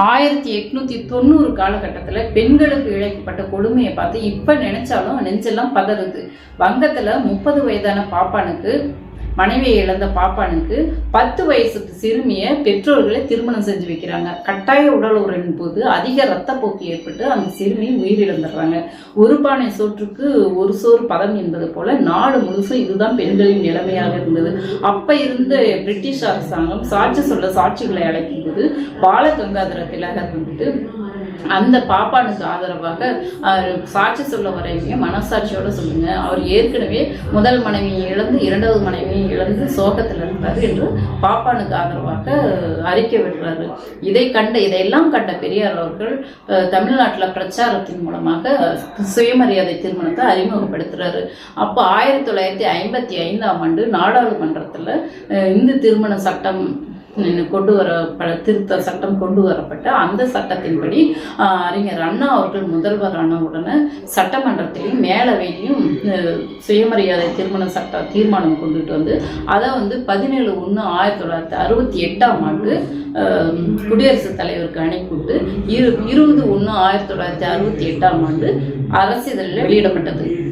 1890 காலகட்டத்தில் பெண்களுக்கு இழைக்கப்பட்ட கொடுமையை பார்த்து இப்போ நினைச்சாலும் நெஞ்செல்லாம் பதறுது. வங்கத்தில் 30 வயதான பாப்பானுக்கு, மனைவியை இழந்த பாப்பானுக்கு 10 வயசு சிறுமிய பெற்றோர்களை திருமணம் செஞ்சு வைக்கிறாங்க. கட்டாய உடல் உறவின் போது அதிக இரத்தப்போக்கு ஏற்பட்டு அந்த சிறுமி உயிரிழந்துடுறாங்க. ஒரு பானை சோற்றுக்கு ஒரு சோறு பதம் என்பது போல நாடு முழுசும் இதுதான் பெண்களின் நிலைமையாக இருந்தது. அப்ப இருந்த பிரிட்டிஷ் அரசாங்கம் சாட்சி சொல்ல சாட்சிகளை அழைக்கும் போது பாலகங்காதர திலகர் வந்துட்டு அந்த பாப்பானுக்கு ஆதரவாக சாட்சி சொல்ல வரவங்க மனசாட்சியோட சொல்லுங்க, அவர் ஏற்கனவே முதல் மனைவியை இழந்து 2வது மனைவியை இழந்து சோகத்தில் இருந்தார் என்று பாப்பானுக்கு ஆதரவாக அறிக்கை விடுறாரு. இதையெல்லாம் கண்ட பெரியார் அவர்கள் தமிழ்நாட்டில் பிரச்சாரத்தின் மூலமாக சுயமரியாதை திருமணத்தை அறிமுகப்படுத்துறாரு. அப்போ 1955ஆம் ஆண்டு நாடாளுமன்றத்தில் இந்து திருமண சட்டம் திருத்த சட்டம் கொண்டு வரப்பட்ட அந்த சட்டத்தின்படி அறிஞர் அண்ணா அவர்கள் முதல்வரான உடனே சட்டமன்றத்திலையும் மேலவையிலையும் சுயமரியாதை திருமண சட்ட தீர்மானம் கொண்டுட்டு வந்து அதை 17/1/1968ஆம் ஆண்டு குடியரசுத் தலைவருக்கு அனுப்பிவிட்டு 20/1/1968ஆம் ஆண்டு அரசிதழில் வெளியிடப்பட்டது.